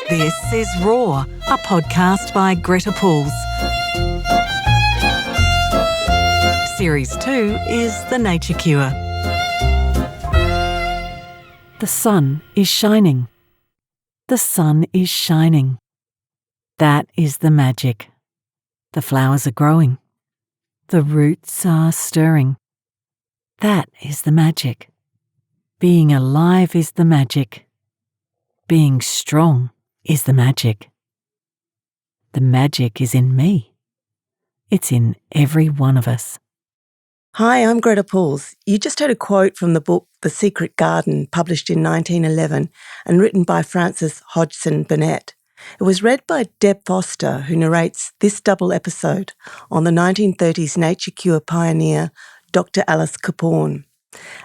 This is Raw, a podcast by Greta Puls. Series 2 is The Nature Cure. The sun is shining. The sun is shining. That is the magic. The flowers are growing. The roots are stirring. That is the magic. Being alive is the magic. Being strong is the magic. The magic is in me. It's in every one of us. Hi, I'm Greta Puls. You just heard a quote from the book The Secret Garden, published in 1911 and written by Frances Hodgson Burnett. It was read by Deb Foster, who narrates this double episode on the 1930s nature cure pioneer, Dr. Alice Caporn.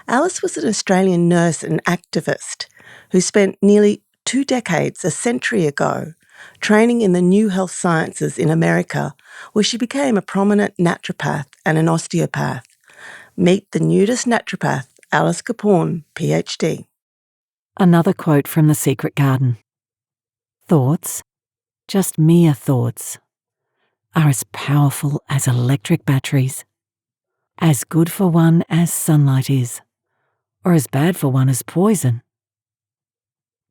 Alice was an Australian nurse and activist who spent nearly 2 decades, a century ago, training in the new health sciences in America, where she became a prominent naturopath and an osteopath. Meet the nudist naturopath, Alice Caporn, PhD. Another quote from The Secret Garden. Thoughts, just mere thoughts, are as powerful as electric batteries, as good for one as sunlight is, or as bad for one as poison.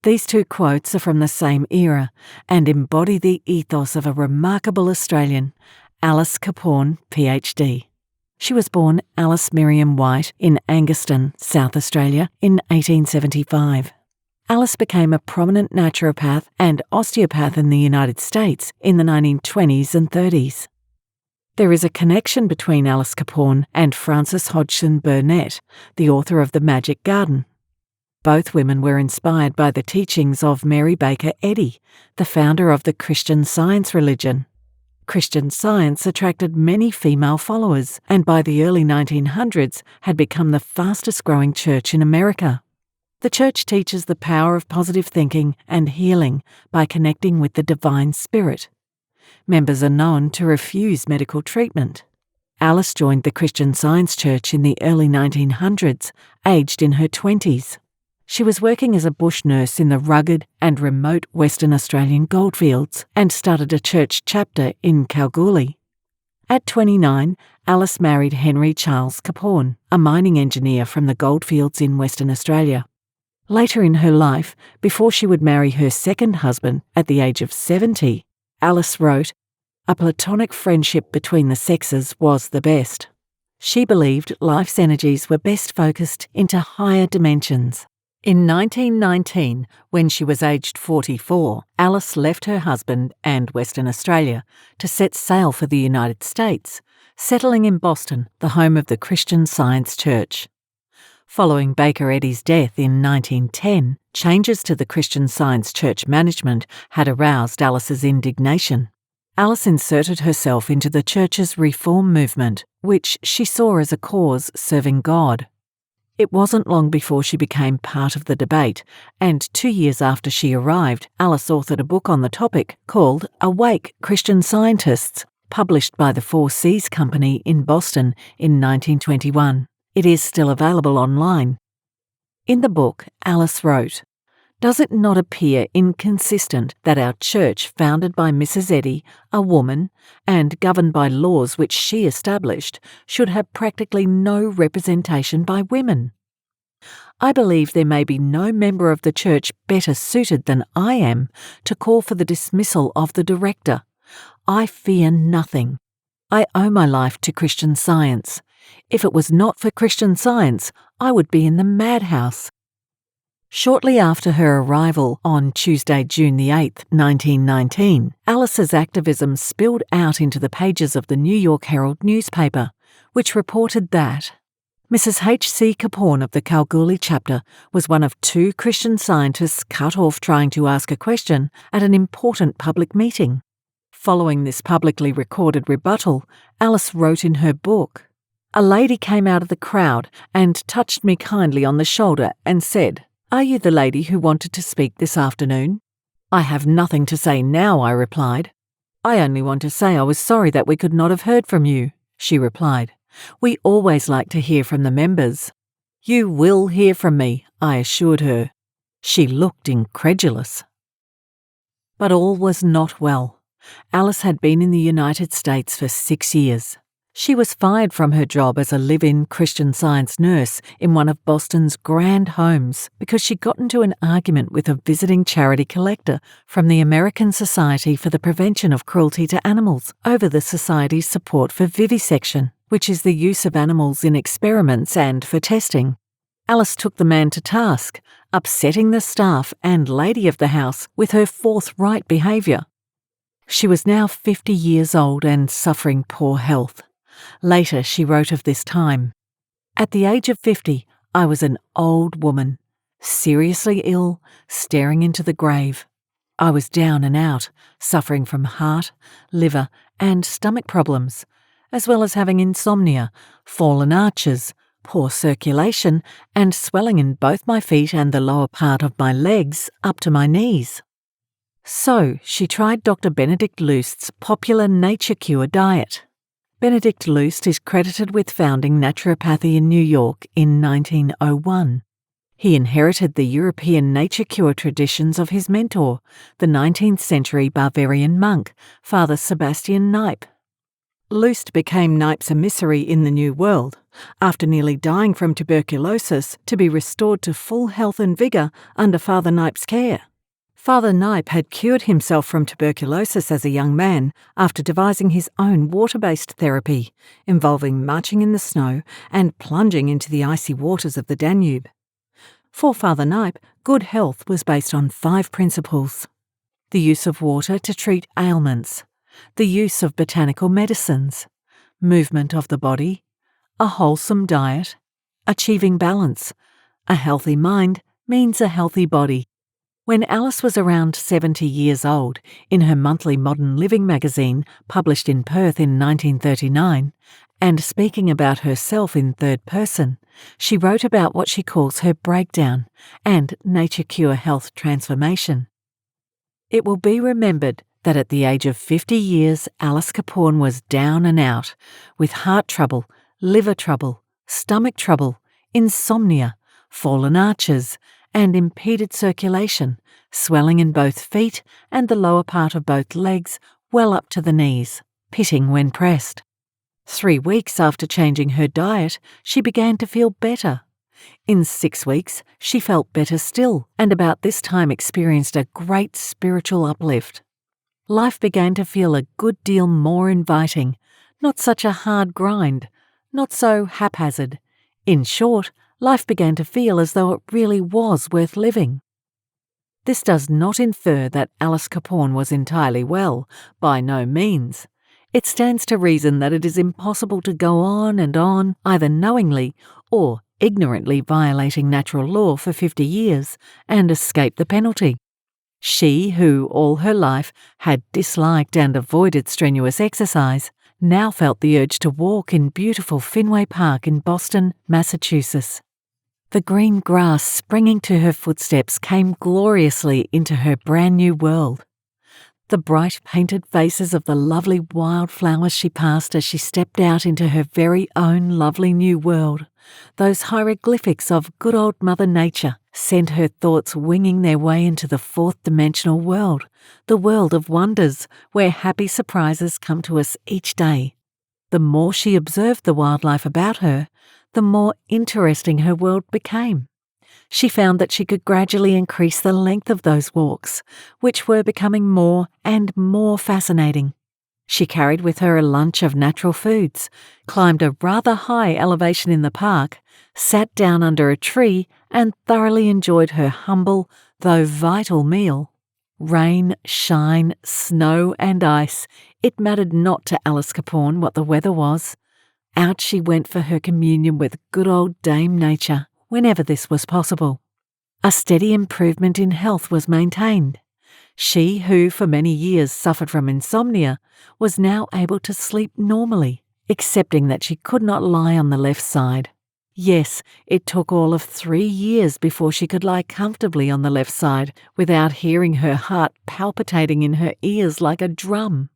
These 2 quotes are from the same era and embody the ethos of a remarkable Australian, Alice Caporn, PhD. She was born Alice Miriam White in Angaston, South Australia, in 1875. Alice became a prominent naturopath and osteopath in the United States in the 1920s and 30s. There is a connection between Alice Caporn and Frances Hodgson Burnett, the author of The Magic Garden. Both women were inspired by the teachings of Mary Baker Eddy, the founder of the Christian Science religion. Christian Science attracted many female followers and by the early 1900s had become the fastest-growing church in America. The church teaches the power of positive thinking and healing by connecting with the divine spirit. Members are known to refuse medical treatment. Alice joined the Christian Science Church in the early 1900s, aged in her 20s. She was working as a bush nurse in the rugged and remote Western Australian goldfields and started a church chapter in Kalgoorlie. At 29, Alice married Henry Charles Caporn, a mining engineer from the goldfields in Western Australia. Later in her life, before she would marry her second husband at the age of 70, Alice wrote, "A platonic friendship between the sexes was the best." She believed life's energies were best focused into higher dimensions. In 1919, when she was aged 44, Alice left her husband and Western Australia to set sail for the United States, settling in Boston, the home of the Christian Science Church. Following Baker Eddy's death in 1910, changes to the Christian Science Church management had aroused Alice's indignation. Alice inserted herself into the church's reform movement, which she saw as a cause serving God. It wasn't long before she became part of the debate, and 2 years after she arrived, Alice authored a book on the topic called Awake, Christian Scientists, published by the 4 Seas Company in Boston in 1921. It is still available online. In the book, Alice wrote, "Does it not appear inconsistent that our church, founded by Mrs. Eddy, a woman, and governed by laws which she established, should have practically no representation by women? I believe there may be no member of the church better suited than I am to call for the dismissal of the director. I fear nothing. I owe my life to Christian Science. If it was not for Christian Science, I would be in the madhouse." Shortly after her arrival on Tuesday, June the 8th, 1919, Alice's activism spilled out into the pages of the New York Herald newspaper, which reported that Mrs. H.C. Caporn of the Kalgoorlie chapter was one of 2 Christian scientists cut off trying to ask a question at an important public meeting. Following this publicly recorded rebuttal, Alice wrote in her book, "A lady came out of the crowd and touched me kindly on the shoulder and said, 'Are you the lady who wanted to speak this afternoon?' 'I have nothing to say now,' I replied. 'I only want to say I was sorry that we could not have heard from you,' she replied. 'We always like to hear from the members.' 'You will hear from me,' I assured her. She looked incredulous. But all was not well. Alice had been in the United States for 6 years. She was fired from her job as a live-in Christian Science nurse in one of Boston's grand homes because she got into an argument with a visiting charity collector from the American Society for the Prevention of Cruelty to Animals over the Society's support for vivisection, which is the use of animals in experiments and for testing. Alice took the man to task, upsetting the staff and lady of the house with her forthright behaviour. She was now 50 years old and suffering poor health. Later, she wrote of this time, "At the age of 50, I was an old woman, seriously ill, staring into the grave. I was down and out, suffering from heart, liver, and stomach problems, as well as having insomnia, fallen arches, poor circulation, and swelling in both my feet and the lower part of my legs up to my knees." So she tried Dr. Benedict Lust's popular nature cure diet. Benedict Lust is credited with founding naturopathy in New York in 1901. He inherited the European nature cure traditions of his mentor, the 19th century Bavarian monk, Father Sebastian Kneipp. Lust became Kneipp's emissary in the New World, after nearly dying from tuberculosis, to be restored to full health and vigour under Father Kneipp's care. Father Kneipp had cured himself from tuberculosis as a young man after devising his own water-based therapy, involving marching in the snow and plunging into the icy waters of the Danube. For Father Kneipp, good health was based on 5 principles: the use of water to treat ailments, the use of botanical medicines, movement of the body, a wholesome diet, achieving balance. A healthy mind means a healthy body. When Alice was around 70 years old, in her monthly Modern Living magazine, published in Perth in 1939, and speaking about herself in third person, she wrote about what she calls her breakdown and nature cure health transformation. It will be remembered that at the age of 50 years, Alice Caporn was down and out, with heart trouble, liver trouble, stomach trouble, insomnia, fallen arches, and impeded circulation, swelling in both feet and the lower part of both legs well up to the knees, pitting when pressed. 3 weeks after changing her diet, she began to feel better. In 6 weeks, she felt better still, and about this time experienced a great spiritual uplift. Life began to feel a good deal more inviting, not such a hard grind, not so haphazard. In short, life began to feel as though it really was worth living. This does not infer that Alice Caporn was entirely well, by no means. It stands to reason that it is impossible to go on and on, either knowingly or ignorantly violating natural law for 50 years and escape the penalty. She, who all her life had disliked and avoided strenuous exercise, now felt the urge to walk in beautiful Fenway Park in Boston, Massachusetts. The green grass springing to her footsteps came gloriously into her brand new world. The bright painted faces of the lovely wildflowers she passed as she stepped out into her very own lovely new world, those hieroglyphics of good old Mother Nature, sent her thoughts winging their way into the 4th-dimensional world, the world of wonders, where happy surprises come to us each day. The more she observed the wildlife about her, the more interesting her world became. She found that she could gradually increase the length of those walks, which were becoming more and more fascinating. She carried with her a lunch of natural foods, climbed a rather high elevation in the park, sat down under a tree, and thoroughly enjoyed her humble, though vital meal. Rain, shine, snow, and ice, it mattered not to Alice Caporn what the weather was. Out she went for her communion with good old Dame Nature, whenever this was possible. A steady improvement in health was maintained. She, who for many years suffered from insomnia, was now able to sleep normally, excepting that she could not lie on the left side. Yes, it took all of 3 years before she could lie comfortably on the left side without hearing her heart palpitating in her ears like a drum.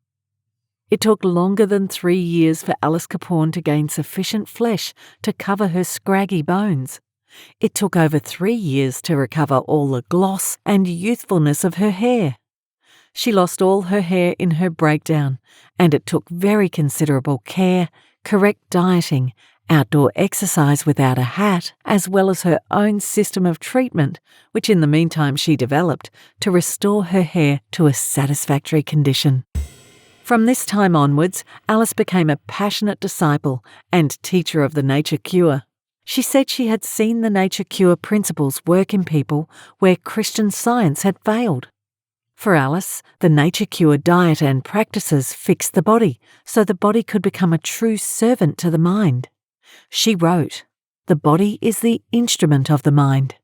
It took longer than 3 years for Alice Caporn to gain sufficient flesh to cover her scraggy bones. It took over 3 years to recover all the gloss and youthfulness of her hair. She lost all her hair in her breakdown, and it took very considerable care, correct dieting, outdoor exercise without a hat, as well as her own system of treatment, which in the meantime she developed, to restore her hair to a satisfactory condition. From this time onwards, Alice became a passionate disciple and teacher of the nature cure. She said she had seen the nature cure principles work in people where Christian Science had failed. For Alice, the nature cure diet and practices fixed the body, so the body could become a true servant to the mind. She wrote, "The body is the instrument of the mind.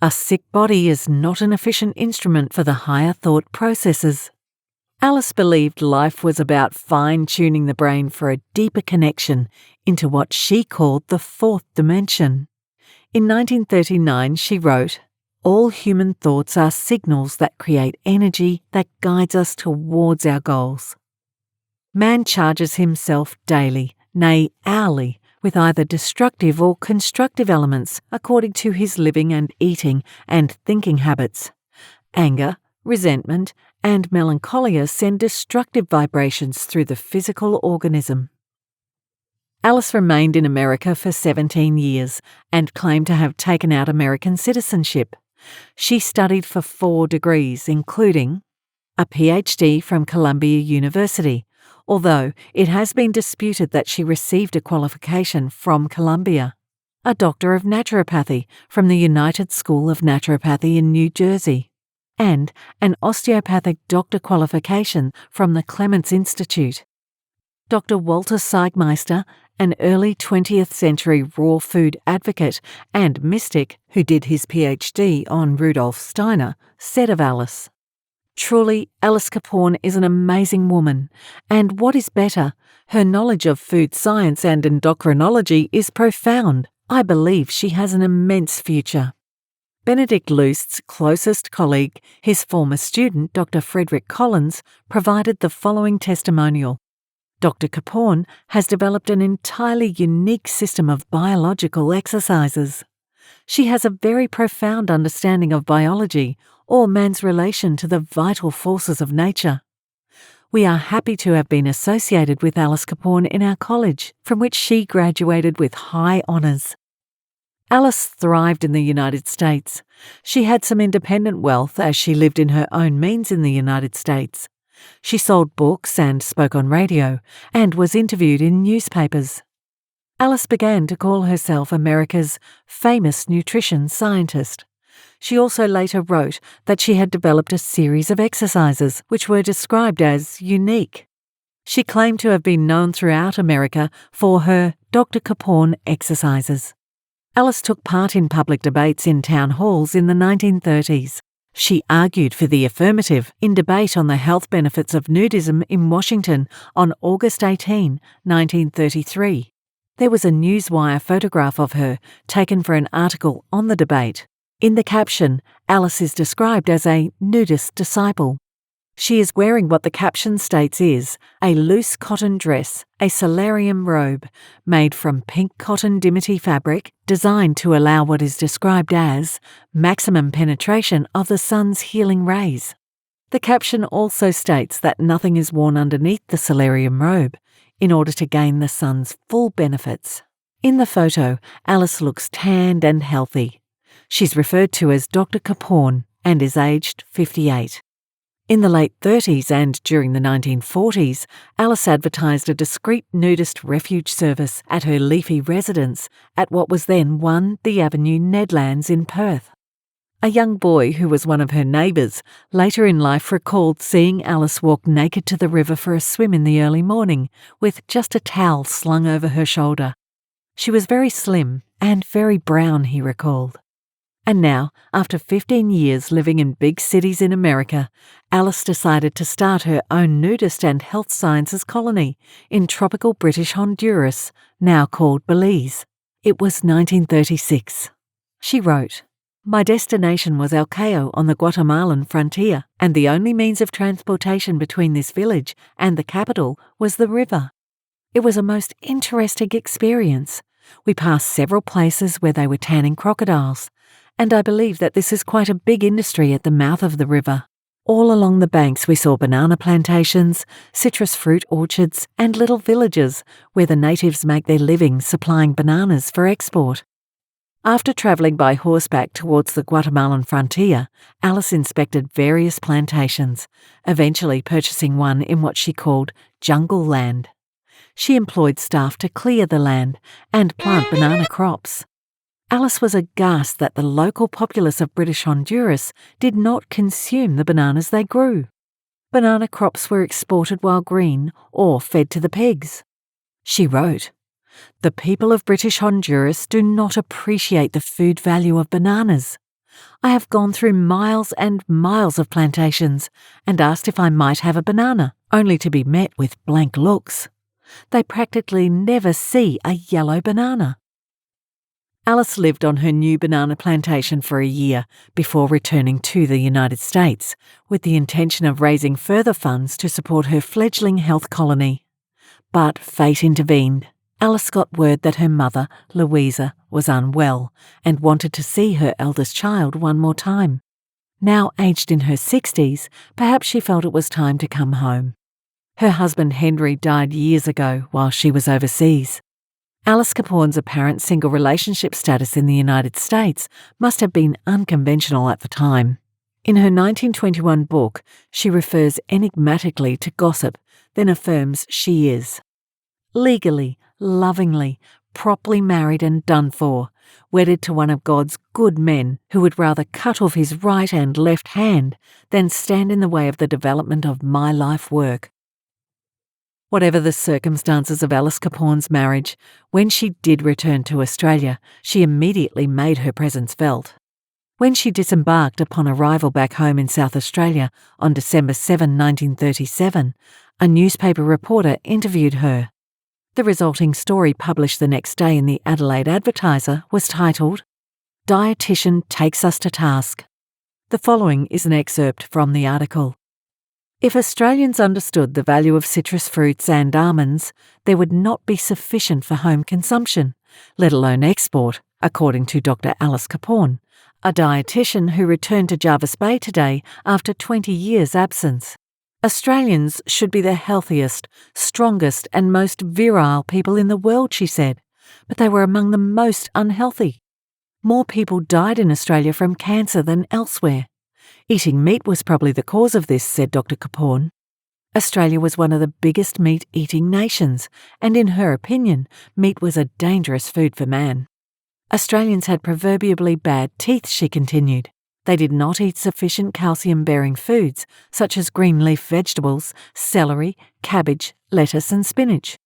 A sick body is not an efficient instrument for the higher thought processes." Alice believed life was about fine-tuning the brain for a deeper connection into what she called the fourth dimension. In 1939, she wrote, "All human thoughts are signals that create energy that guides us towards our goals. Man charges himself daily, nay hourly, with either destructive or constructive elements according to his living and eating and thinking habits. Anger, resentment, and melancholia send destructive vibrations through the physical organism." Alice remained in America for 17 years and claimed to have taken out American citizenship. She studied for 4 degrees, including a PhD from Columbia University, although it has been disputed that she received a qualification from Columbia, a Doctor of Naturopathy from the United School of Naturopathy in New Jersey, and an osteopathic doctor qualification from the Clements Institute. Dr. Walter Seigmeister, an early 20th century raw food advocate and mystic who did his PhD on Rudolf Steiner, said of Alice, "Truly, Alice Caporn is an amazing woman, and what is better, her knowledge of food science and endocrinology is profound. I believe she has an immense future." Benedict Lust's closest colleague, his former student, Dr. Frederick Collins, provided the following testimonial. Dr. Caporn has developed an entirely unique system of biological exercises. She has a very profound understanding of biology, or man's relation to the vital forces of nature. We are happy to have been associated with Alice Caporn in our college, from which she graduated with high honours. Alice thrived in the United States. She had some independent wealth as she lived in her own means in the United States. She sold books and spoke on radio, and was interviewed in newspapers. Alice began to call herself America's famous nutrition scientist. She also later wrote that she had developed a series of exercises which were described as unique. She claimed to have been known throughout America for her Dr. Caporn exercises. Alice took part in public debates in town halls in the 1930s. She argued for the affirmative in debate on the health benefits of nudism in Washington on August 18, 1933. There was a Newswire photograph of her taken for an article on the debate. In the caption, Alice is described as a nudist disciple. She is wearing what the caption states is a loose cotton dress, a solarium robe, made from pink cotton dimity fabric, designed to allow what is described as maximum penetration of the sun's healing rays. The caption also states that nothing is worn underneath the solarium robe in order to gain the sun's full benefits. In the photo, Alice looks tanned and healthy. She's referred to as Dr. Caporn and is aged 58. In the late 30s and during the 1940s, Alice advertised a discreet nudist refuge service at her leafy residence at what was then 1 The Avenue Nedlands in Perth. A young boy who was one of her neighbours later in life recalled seeing Alice walk naked to the river for a swim in the early morning with just a towel slung over her shoulder. She was very slim and very brown, he recalled. And now, after 15 years living in big cities in America, Alice decided to start her own nudist and health sciences colony in tropical British Honduras, now called Belize. It was 1936. She wrote, "My destination was El Cayo on the Guatemalan frontier, and the only means of transportation between this village and the capital was the river. It was a most interesting experience. We passed several places where they were tanning crocodiles, and I believe that this is quite a big industry at the mouth of the river. All along the banks we saw banana plantations, citrus fruit orchards, and little villages where the natives make their living supplying bananas for export. After travelling by horseback towards the Guatemalan frontier, Alice inspected various plantations, eventually purchasing one in what she called jungle land. She employed staff to clear the land and plant banana crops. Alice was aghast that the local populace of British Honduras did not consume the bananas they grew. Banana crops were exported while green or fed to the pigs. She wrote, "The people of British Honduras do not appreciate the food value of bananas. I have gone through miles and miles of plantations and asked if I might have a banana, only to be met with blank looks. They practically never see a yellow banana." Alice lived on her new banana plantation for a year before returning to the United States, with the intention of raising further funds to support her fledgling health colony. But fate intervened. Alice got word that her mother, Louisa, was unwell and wanted to see her eldest child one more time. Now aged in her 60s, perhaps she felt it was time to come home. Her husband Henry died years ago while she was overseas. Alice Caporn's apparent single relationship status in the United States must have been unconventional at the time. In her 1921 book, she refers enigmatically to gossip, then affirms she is legally, lovingly, properly married and done for, wedded to one of God's good men who would rather cut off his right and left hand than stand in the way of the development of my life work. Whatever the circumstances of Alice Caporn's marriage, when she did return to Australia, she immediately made her presence felt. When she disembarked upon arrival back home in South Australia on December 7, 1937, a newspaper reporter interviewed her. The resulting story, published the next day in the Adelaide Advertiser, was titled, "Dietitian Takes Us to Task." The following is an excerpt from the article. If Australians understood the value of citrus fruits and almonds, there would not be sufficient for home consumption, let alone export, according to Dr. Alice Caporn, a dietitian who returned to Jervis Bay today after 20 years' absence. Australians should be the healthiest, strongest and most virile people in the world, she said, but they were among the most unhealthy. More people died in Australia from cancer than elsewhere. Eating meat was probably the cause of this, said Dr. Caporn. Australia was one of the biggest meat-eating nations, and in her opinion, meat was a dangerous food for man. Australians had proverbially bad teeth, she continued. They did not eat sufficient calcium-bearing foods, such as green leaf vegetables, celery, cabbage, lettuce and spinach.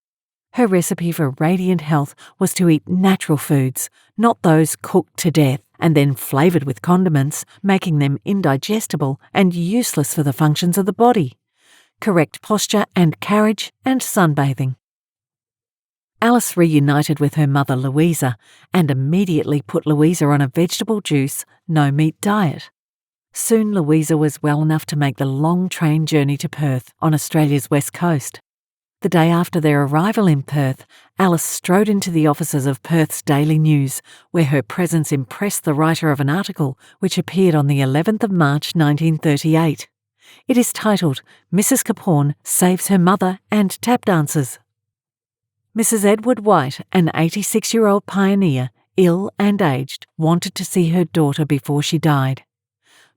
Her recipe for radiant health was to eat natural foods, not those cooked to death and then flavoured with condiments, making them indigestible and useless for the functions of the body. Correct posture and carriage and sunbathing. Alice reunited with her mother Louisa and immediately put Louisa on a vegetable juice, no meat diet. Soon Louisa was well enough to make the long train journey to Perth on Australia's west coast. The day after their arrival in Perth, Alice strode into the offices of Perth's Daily News, where her presence impressed the writer of an article which appeared on the 11th of March 1938. It is titled, "Mrs. Caporn Saves Her Mother and Tap Dances." Mrs. Edward White, an 86-year-old pioneer, ill and aged, wanted to see her daughter before she died.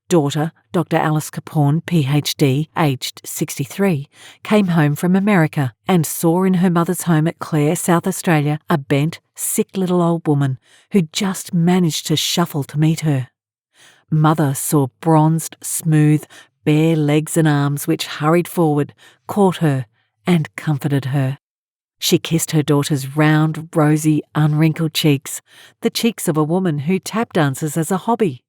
Daughter, Dr. Alice Caporn, PhD, aged 63, came home from America and saw in her mother's home at Clare, South Australia, a bent, sick little old woman who just managed to shuffle to meet her. Mother saw bronzed, smooth, bare legs and arms which hurried forward, caught her, and comforted her. She kissed her daughter's round, rosy, unwrinkled cheeks, the cheeks of a woman who tap dances as a hobby.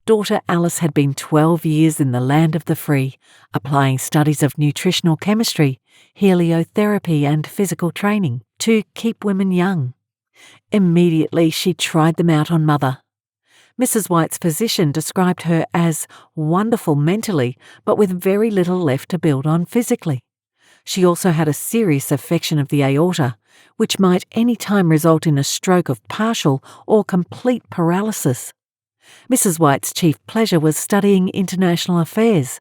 Daughter Alice had been 12 years in the land of the free, applying studies of nutritional chemistry, heliotherapy and physical training to keep women young. Immediately she tried them out on Mother. Mrs. White's physician described her as wonderful mentally, but with very little left to build on physically. She also had a serious affection of the aorta, which might any time result in a stroke of partial or complete paralysis. Mrs. White's chief pleasure was studying international affairs,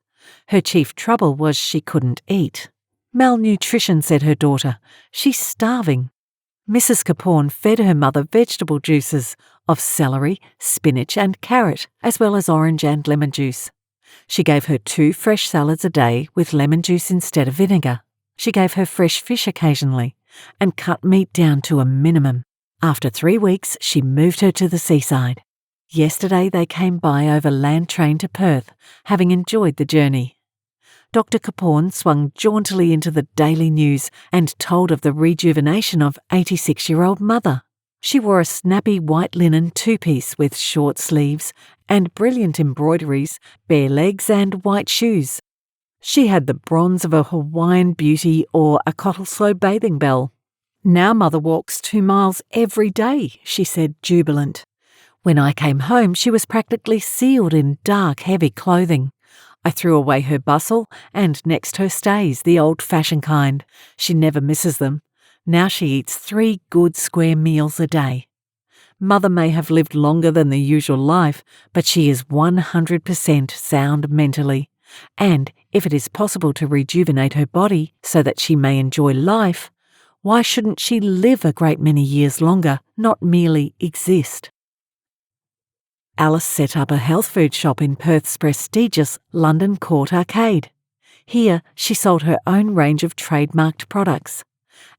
Her chief trouble was she couldn't eat. Malnutrition, said her daughter. She's starving. Mrs. Caporn fed her mother vegetable juices of celery, spinach and carrot, as well as orange and lemon juice. She gave her 2 fresh salads a day with lemon juice instead of vinegar. She gave her fresh fish occasionally and cut meat down to a minimum. After 3 weeks, she moved her to the seaside. Yesterday they came by over land train to Perth, having enjoyed the journey. Dr. Caporn swung jauntily into the Daily News and told of the rejuvenation of 86-year-old mother. She wore a snappy white linen 2-piece with short sleeves and brilliant embroideries, bare legs and white shoes. She had the bronze of a Hawaiian beauty or a Cottesloe bathing belle. Now mother walks 2 miles every day, she said, jubilant. When I came home, she was practically sealed in dark, heavy clothing. I threw away her bustle and next her stays, the old-fashioned kind. She never misses them. Now she eats 3 good square meals a day. Mother may have lived longer than the usual life, but she is 100% sound mentally. And if it is possible to rejuvenate her body so that she may enjoy life, why shouldn't she live a great many years longer, not merely exist? Alice set up a health food shop in Perth's prestigious London Court Arcade. Here, she sold her own range of trademarked products.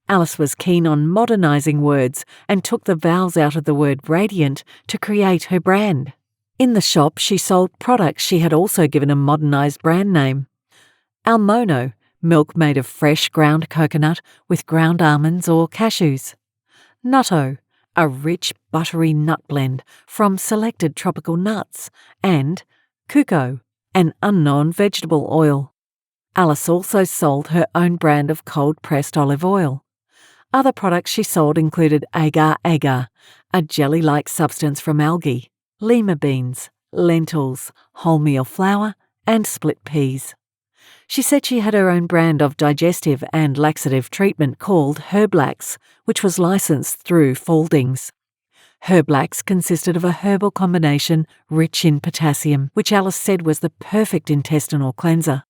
Alice was keen on modernising words and took the vowels out of the word radiant to create her brand. In the shop, she sold products she had also given a modernised brand name. Almono, milk made of fresh ground coconut with ground almonds or cashews. Nutto, a rich buttery nut blend from selected tropical nuts, and Kuko, an unknown vegetable oil. Alice also sold her own brand of cold-pressed olive oil. Other products she sold included agar-agar, a jelly-like substance from algae, lima beans, lentils, wholemeal flour, and split peas. She said she had her own brand of digestive and laxative treatment called Herblax, which was licensed through Fauldings. Herblax consisted of a herbal combination rich in potassium, which Alice said was the perfect intestinal cleanser.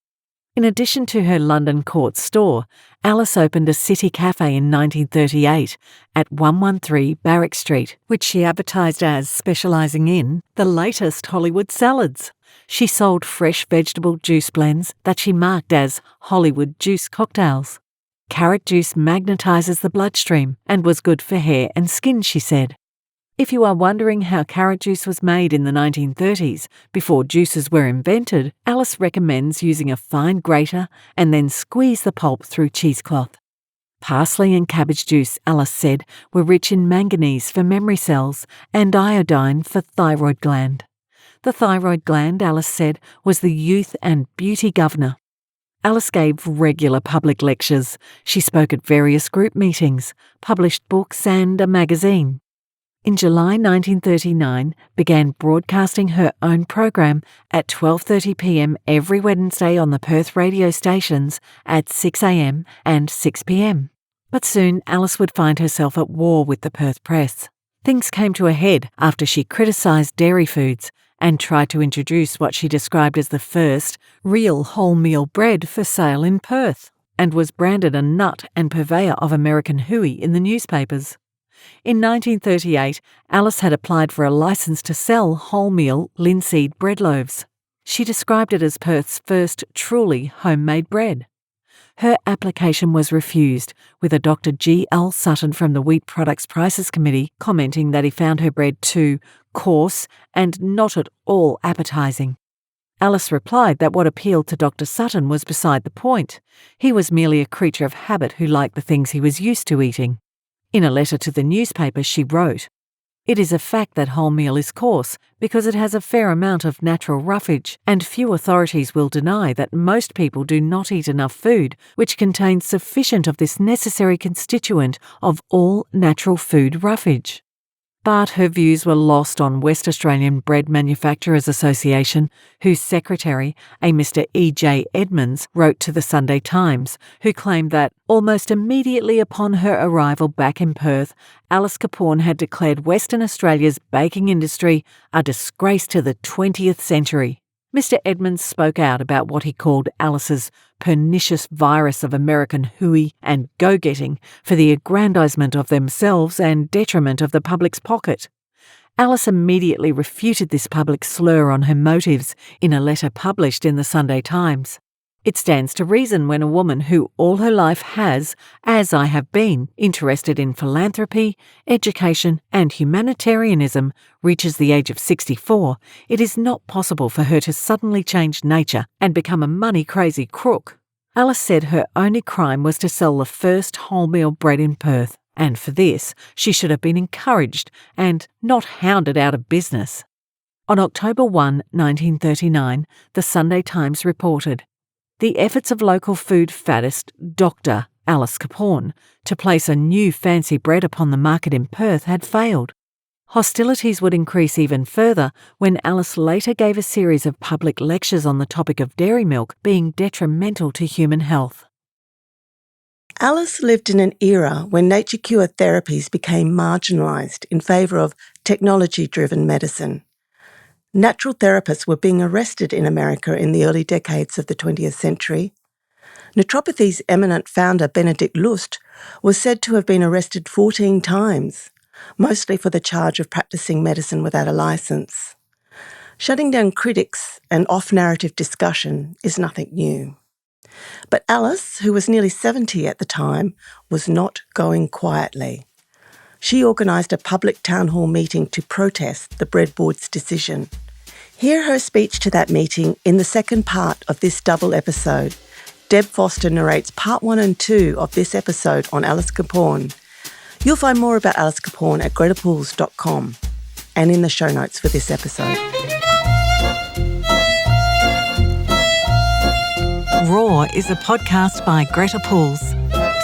In addition to her London Court store, Alice opened a city cafe in 1938 at 113 Barrack Street, which she advertised as specialising in the latest Hollywood salads. She sold fresh vegetable juice blends that she marked as Hollywood juice cocktails. Carrot juice magnetises the bloodstream and was good for hair and skin, she said. If you are wondering how carrot juice was made in the 1930s, before juices were invented, Alice recommends using a fine grater and then squeeze the pulp through cheesecloth. Parsley and cabbage juice, Alice said, were rich in manganese for memory cells and iodine for thyroid gland. The thyroid gland, Alice said, was the youth and beauty governor. Alice gave regular public lectures. She spoke at various group meetings, published books and a magazine. In July 1939, began broadcasting her own program at 12:30 p.m. every Wednesday on the Perth radio stations at 6 a.m. and 6 p.m. But soon Alice would find herself at war with the Perth press. Things came to a head after she criticised dairy foods and tried to introduce what she described as the first real wholemeal bread for sale in Perth, and was branded a nut and purveyor of American hooey in the newspapers. In 1938, Alice had applied for a licence to sell wholemeal linseed bread loaves. She described it as Perth's first truly homemade bread. Her application was refused, with a Dr. G. L. Sutton from the Wheat Products Prices Committee commenting that he found her bread too coarse and not at all appetising. Alice replied that what appealed to Dr. Sutton was beside the point. He was merely a creature of habit who liked the things he was used to eating. In a letter to the newspaper, she wrote, "It is a fact that wholemeal is coarse because it has a fair amount of natural roughage, and few authorities will deny that most people do not eat enough food which contains sufficient of this necessary constituent of all natural food roughage." But her views were lost on West Australian Bread Manufacturers Association, whose secretary, a Mr. E.J. Edmonds, wrote to the Sunday Times, who claimed that almost immediately upon her arrival back in Perth, Alice Caporn had declared Western Australia's baking industry a disgrace to the 20th century. Mr. Edmonds spoke out about what he called Alice's pernicious virus of American hooey and go-getting for the aggrandizement of themselves and detriment of the public's pocket. Alice immediately refuted this public slur on her motives in a letter published in the Sunday Times. It stands to reason when a woman who all her life has, as I have been, interested in philanthropy, education and humanitarianism reaches the age of 64, it is not possible for her to suddenly change nature and become a money-crazy crook. Alice said her only crime was to sell the first wholemeal bread in Perth, and for this she should have been encouraged and not hounded out of business. On October 1, 1939, the Sunday Times reported, the efforts of local food faddist Dr. Alice Caporn to place a new fancy bread upon the market in Perth had failed. Hostilities would increase even further when Alice later gave a series of public lectures on the topic of dairy milk being detrimental to human health. Alice lived in an era when nature cure therapies became marginalised in favour of technology-driven medicine. Natural therapists were being arrested in America in the early decades of the 20th century. Naturopathy's eminent founder, Benedict Lust, was said to have been arrested 14 times, mostly for the charge of practising medicine without a licence. Shutting down critics and off-narrative discussion is nothing new. But Alice, who was nearly 70 at the time, was not going quietly. She organised a public town hall meeting to protest the bread board's decision. Hear her speech to that meeting in the second part of this double episode. Deb Foster narrates part 1 and 2 of this episode on Alice Caporn. You'll find more about Alice Caporn at gretapuls.com and in the show notes for this episode. Raw is a podcast by Greta Puls.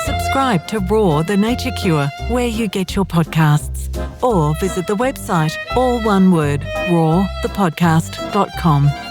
Subscribe to Raw, the Nature Cure, where you get your podcasts. Or visit the website, all one word, rawthepodcast.com.